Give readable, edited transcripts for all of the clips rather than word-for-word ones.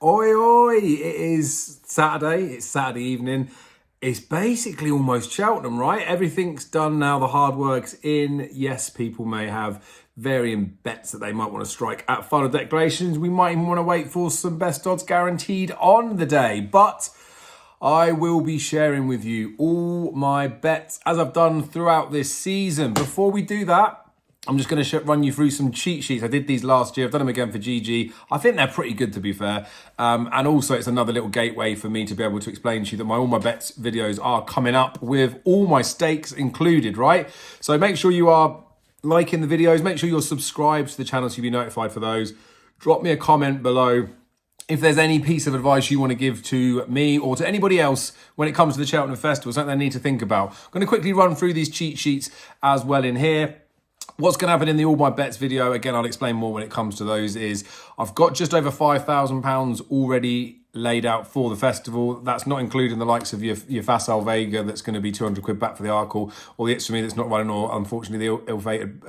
Oi, oi! It is Saturday. It's Saturday evening. It's basically almost Cheltenham, right? Everything's done now. The hard work's in. Yes, people may have varying bets that they might want to strike at final declarations. We might even want to wait for some best odds guaranteed on the day. But I will be sharing with you all my bets as I've done throughout this season. Before we do that, I'm just going to run you through some cheat sheets. I did these last year. I've done them again for GG. I think they're pretty good, to be fair. And also, it's another little gateway for me to be able to explain to you that all my bets videos are coming up with all my stakes included, right? So make sure you are liking the videos. Make sure you're subscribed to the channel so you'll be notified for those. Drop me a comment below if there's any piece of advice you want to give to me or to anybody else when it comes to the Cheltenham Festival, something they need to think about. I'm going to quickly run through these cheat sheets as well in here. What's going to happen in the All My Bets video, again, I'll explain more when it comes to those, is I've got just over £5,000 already laid out for the festival. That's not including the likes of your Facile Vega, that's going to be 200 quid back for the Arkle, or the Ipswich that's not running, or unfortunately the ill-fated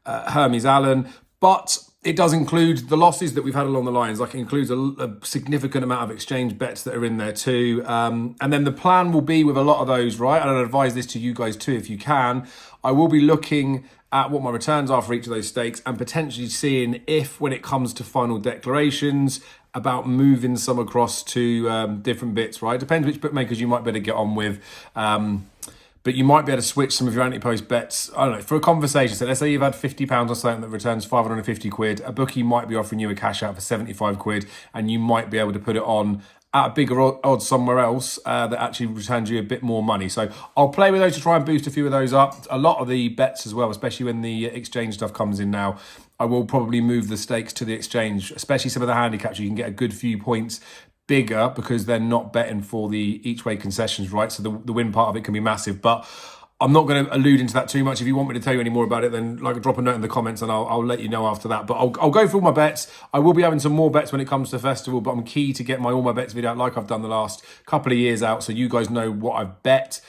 Hermes Allen. But it does include the losses that we've had along the lines. Like, it includes a significant amount of exchange bets that are in there too. And then the plan will be with a lot of those, right? And I'd advise this to you guys too, if you can. I will be looking at what my returns are for each of those stakes and potentially seeing if, when it comes to final declarations, about moving some across to different bits, right? Depends which bookmakers you might better get on with. But you might be able to switch some of your anti-post bets, I don't know, for a conversation. So let's say you've had £50 or something that returns 550 quid. A bookie might be offering you a cash out for 75 quid, and you might be able to put it on at a bigger odds somewhere else that actually returns you a bit more money. So I'll play with those to try and boost a few of those up. A lot of the bets as well, especially when the exchange stuff comes in now, I will probably move the stakes to the exchange, especially some of the handicaps. You can get a good few points bigger because they're not betting for the each way concessions, right? So the win part of it can be massive. But I'm not going to allude into that too much. If you want me to tell you any more about it, then drop a note in the comments and I'll let you know after that. But I'll go through all my bets. I will be having some more bets when it comes to the festival, but I'm key to get my All My Bets video out like I've done the last couple of years out, so you guys know what I've bet,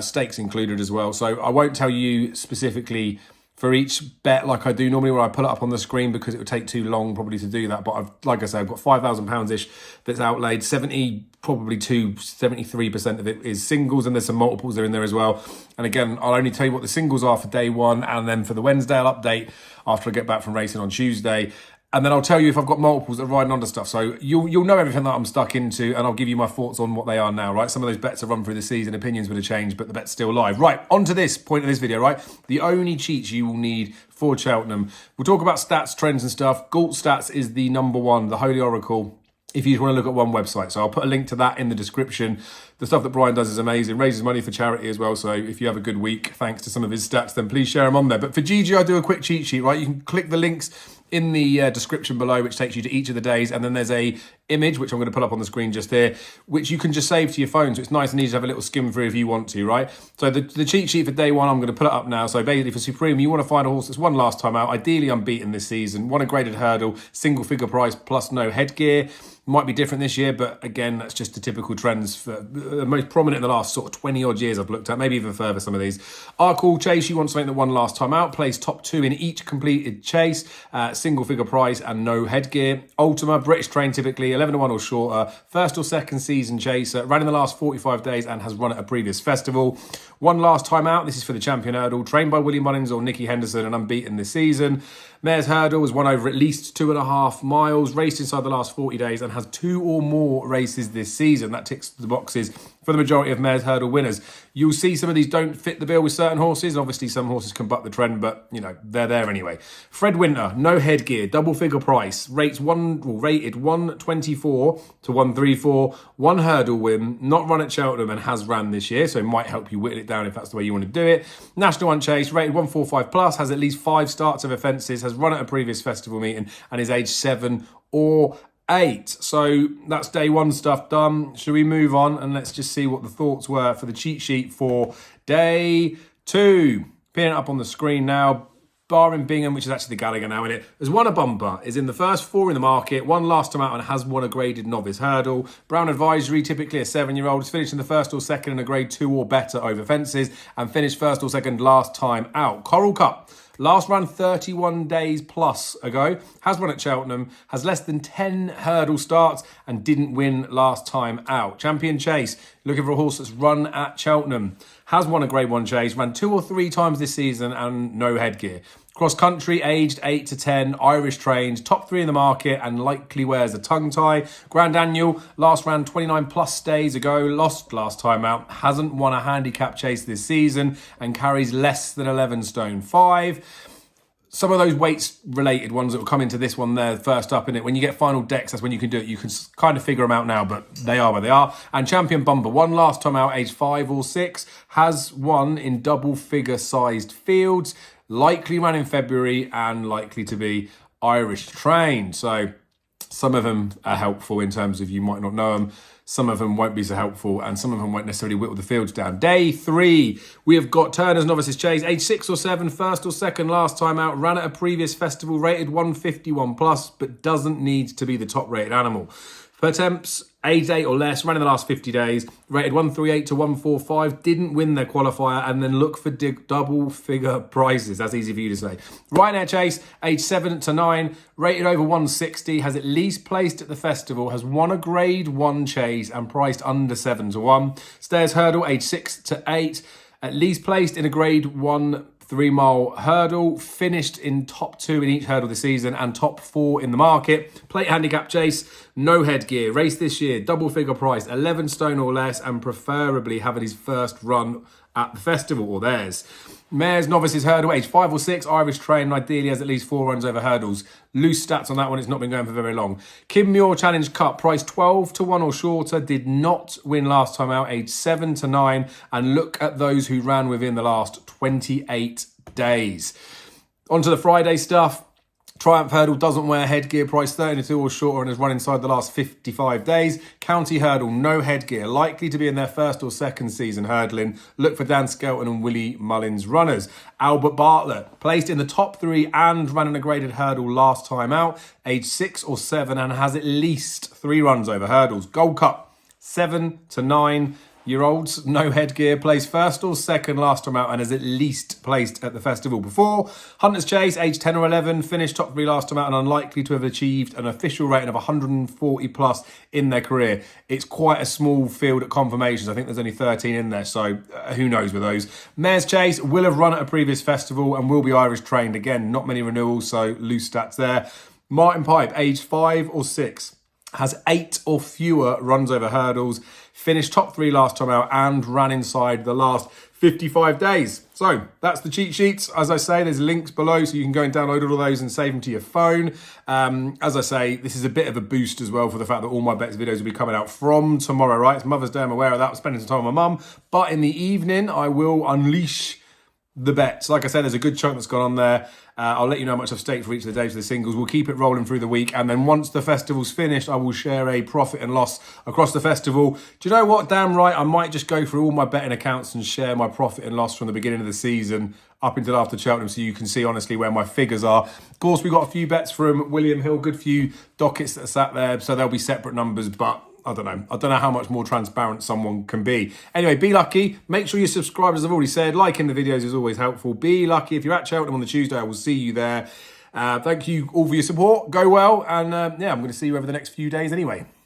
stakes included as well. So I won't tell you specifically for each bet like I do normally, where I pull it up on the screen, because it would take too long probably to do that. But like I say, I've got £5,000-ish that's outlaid. 73% of it is singles, and there's some multiples there in there as well. And again, I'll only tell you what the singles are for day one, and then for the Wednesday I'll update after I get back from racing on Tuesday. And then I'll tell you if I've got multiples that are riding under stuff. So you'll know everything that I'm stuck into, and I'll give you my thoughts on what they are now, right? Some of those bets have run through the season, opinions would have changed, but the bet's still live. Right, on to this point of this video, right? The only cheats you will need for Cheltenham. We'll talk about stats, trends and stuff. Galt Stats is the number one, the Holy Oracle, if you just want to look at one website. So I'll put a link to that in the description. The stuff that Brian does is amazing, raises money for charity as well. So if you have a good week, thanks to some of his stats, then please share them on there. But for GG, I do a quick cheat sheet, right? You can click the links in the description below, which takes you to each of the days. And then there's a image, which I'm going to put up on the screen just here, which you can just save to your phone. So it's nice and easy to have a little skim through if you want to, right? So the cheat sheet for day one, I'm going to put it up now. So basically for Supreme, you want to find a horse that's won last time out, ideally unbeaten this season, won a graded hurdle, single figure price plus no headgear. Might be different this year, but again, that's just the typical trends for the most prominent in the last sort of 20 odd years I've looked at, maybe even further, some of these. Arkle Chase, you want something that won last time out, plays top two in each completed chase, single figure price and no headgear. Ultima, British train typically, 11 to 1 or shorter, first or second season chaser, ran in the last 45 days and has run at a previous festival. One last time out, this is for the champion hurdle, trained by William Mullins or Nicky Henderson and unbeaten this season. Mares Hurdle has won over at least 2.5 miles, raced inside the last 40 days and has 2 or more races this season. That ticks the boxes for the majority of Mares Hurdle winners. You'll see some of these don't fit the bill with certain horses. Obviously, some horses can buck the trend, but, you know, they're there anyway. Fred Winter, no headgear, double figure price, rated 124 to 134, one hurdle win, not run at Cheltenham and has ran this year, so it might help you whittle it down if that's the way you want to do it. National One Chase, rated 145 plus, has at least 5 starts of offences, has run at a previous festival meeting and is aged 7 or 8. So that's day one stuff done. Should we move on and let's just see what the thoughts were for the cheat sheet for day 2. Pinning it up on the screen now. Barring Bingham, which is actually the Gallagher now in it, has won a bumper, is in the first 4 in the market, won last time out and has won a graded novice hurdle. Brown Advisory, typically a 7-year-old, has finished in the first or second in a grade 2 or better over fences and finished first or second last time out. Coral Cup, Last ran 31 days plus ago. Has run at Cheltenham. Has less than 10 hurdle starts and didn't win last time out. Champion Chase, looking for a horse that's run at Cheltenham. Has won a Grade 1 chase, ran 2 or 3 times this season and no headgear. Cross country, aged 8 to 10, Irish trained, top 3 in the market and likely wears a tongue tie. Grand Annual, last ran 29 plus days ago, lost last time out, hasn't won a handicap chase this season and carries less than 11 stone 5. Some of those weights related ones that will come into this one there first up in it. When you get final decks, that's when you can do it. You can kind of figure them out now, but they are where they are. And Champion Bumper, won last time out, age 5 or 6, has won in double figure sized fields, likely ran in February and likely to be Irish trained. So some of them are helpful in terms of you might not know them. Some of them won't be so helpful and some of them won't necessarily whittle the fields down. Day 3, we have got Turner's Novices Chase, age 6 or 7, first or second last time out, ran at a previous festival, rated 151 plus, but doesn't need to be the top rated animal. Per temps, age 8 or less, ran in the last 50 days, rated 138 to 145, didn't win their qualifier, and then look for double figure prizes. That's easy for you to say. Ryanair Chase, age 7 to 9, rated over 160, has at least placed at the festival, has won a Grade 1 chase and priced under 7 to 1. Stairs Hurdle, age 6 to 8, at least placed in a Grade 1 3-mile hurdle, finished in top 2 in each hurdle this season and top 4 in the market. Plate handicap chase, no headgear. Race this year, double figure price, 11 stone or less, and preferably having his first run at the festival or theirs. Mares Novices Hurdle, age 5 or 6, Irish trained, ideally has at least 4 runs over hurdles. Loose stats on that one, it's not been going for very long. Kim Muir Challenge Cup, price 12 to 1 or shorter, did not win last time out, age 7 to 9, and look at those who ran within the last 28 days. On to the Friday stuff. Triumph Hurdle doesn't wear headgear, price 32 or shorter and has run inside the last 55 days. County Hurdle, no headgear, likely to be in their first or second season hurdling. Look for Dan Skelton and Willie Mullins runners. Albert Bartlett, placed in the top 3 and ran in a graded hurdle last time out, age 6 or 7 and has at least 3 runs over hurdles. Gold Cup, 7 to 9. Year olds, no headgear, placed first or second last time out and has at least placed at the festival before. Hunter's Chase, age 10 or 11, finished top 3 last time out and unlikely to have achieved an official rating of 140 plus in their career. It's quite a small field at confirmations. I think there's only 13 in there, so who knows with those. Mares Chase will have run at a previous festival and will be Irish trained. Again, not many renewals, so loose stats there. Martin Pipe, age 5 or 6. Has 8 or fewer runs over hurdles, finished top 3 last time out and ran inside the last 55 days. So that's the cheat sheets. As I say, there's links below so you can go and download all of those and save them to your phone. As I say, this is a bit of a boost as well for the fact that all my bets videos will be coming out from tomorrow, right? It's Mother's Day, I'm aware of that. I'm spending some time with my mum. But in the evening, I will unleash the bets. Like I said, there's a good chunk that's gone on there. I'll let you know how much I've staked for each of the days of the singles. We'll keep it rolling through the week. And then once the festival's finished, I will share a profit and loss across the festival. Do you know what? Damn right. I might just go through all my betting accounts and share my profit and loss from the beginning of the season up until after Cheltenham so you can see honestly where my figures are. Of course, we got a few bets from William Hill, good few dockets that are sat there. So there'll be separate numbers, but I don't know. I don't know how much more transparent someone can be. Anyway, be lucky. Make sure you're subscribed, as I've already said. Liking the videos is always helpful. Be lucky. If you're at Cheltenham on the Tuesday, I will see you there. Thank you all for your support. Go well. And yeah, I'm going to see you over the next few days anyway.